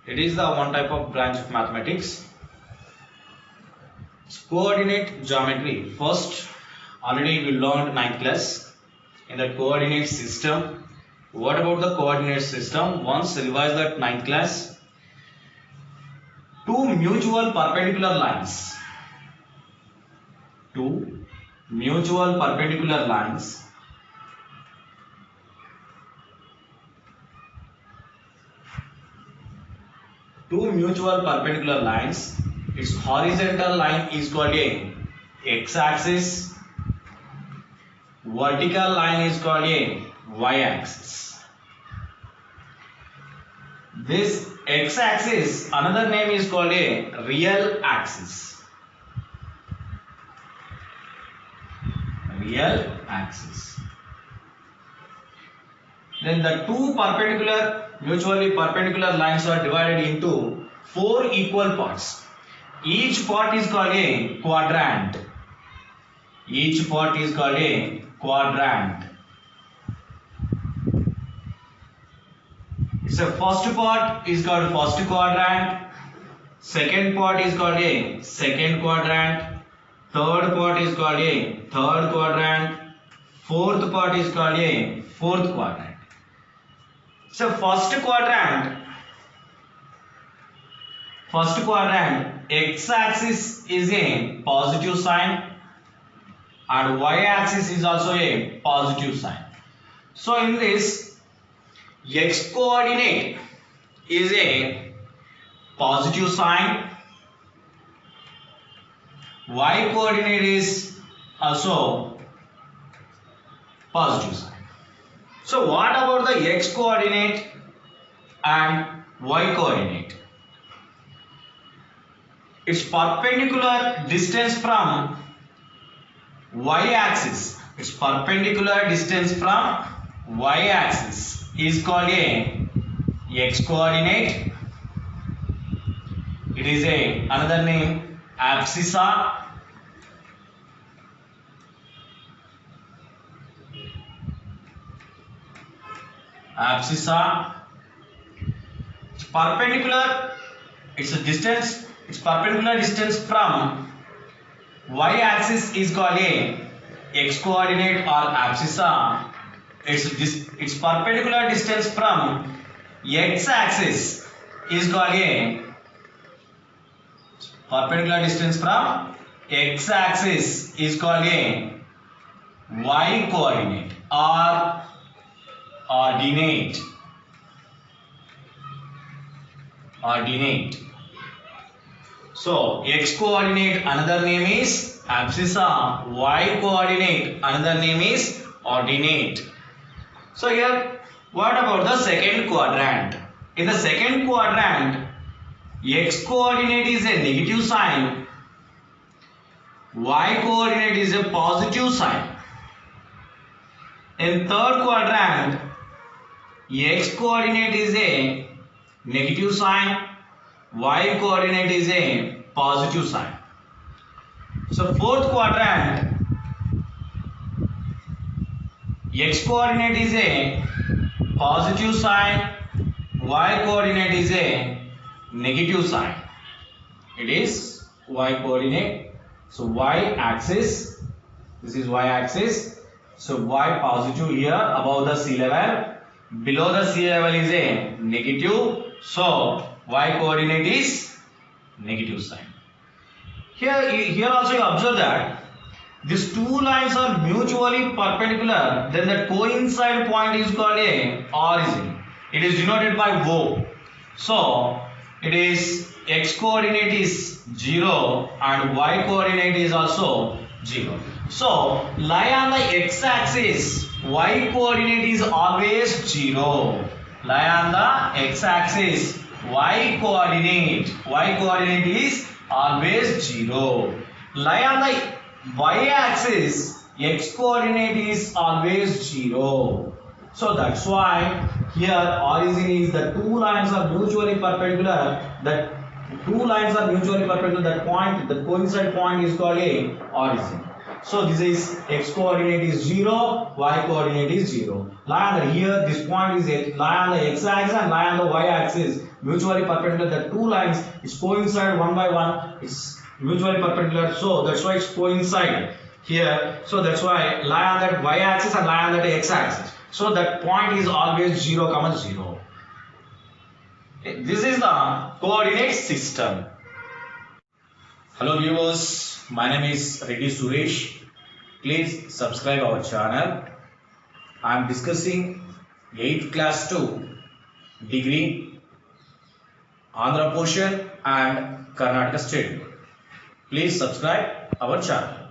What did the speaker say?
It is the one type of branch of mathematics. Coordinate geometry. First, already we learned 9th class in the coordinate system. What about the coordinate system? Once revise that 9th class. Two mutual perpendicular lines. Two mutual perpendicular lines its horizontal line is called a x-axis, vertical line is called a y-axis. This x-axis, another name is called a real axis. Real axis. Then the two mutually perpendicular lines are divided into 4 equal parts. Each part is called a quadrant. Each part is called a quadrant. So first part is called first quadrant. Second part is called a second quadrant. Third part is called a third quadrant. Fourth part is called a fourth quadrant. So first quadrant, x-axis is a positive sign and y-axis is also a positive sign. So in this, x coordinate is a positive sign, y coordinate is also positive sign. So what about the x coordinate and y coordinate? Its perpendicular distance from y-axis. Its perpendicular distance from y-axis is called a x coordinate. It is another name abscissa. Abscissa. Its perpendicular distance from y-axis is called a x coordinate or abscissa. Its perpendicular distance from x-axis is called a y coordinate or ordinate. So x coordinate another name is abscissa, y coordinate another name is ordinate. So here what about the second quadrant? In the second quadrant, x coordinate is a negative sign, y coordinate is a positive sign. In third quadrant, x coordinate is a negative sign, y coordinate is a positive sign. So fourth quadrant, x coordinate is a positive sign, y coordinate is a negative sign. It is y coordinate. So y axis, this is y axis. So y positive here above the sea level. Below the sea level is a negative. So y coordinate is negative sign. Here also you observe that these two lines are mutually perpendicular. Then the coincide point is called a origin. It is denoted by O. So it is x coordinate is 0 and y coordinate is also 0. So lie on the x-axis, y coordinate is always 0. Lie on the x-axis, y coordinate is always 0. Lie on the y-axis, x coordinate is always 0. So that's why here origin is the two lines are mutually perpendicular. That point, the coincide point is called a origin. So this is x coordinate is 0, y coordinate is 0. Lie on the here, this point is lie on the x axis and lie on the y axis. Mutually perpendicular. The two lines is coincide one by one. It's mutually perpendicular. So that's why it's coincide here. So that's why lie on that y axis and lie on that x axis. So that point is always 0, 0. This is the coordinate system. Hello viewers, my name is Reddy Suresh. Please subscribe our channel. I am discussing 8th class 2 degree Andhra portion and Karnataka state. Please subscribe our channel.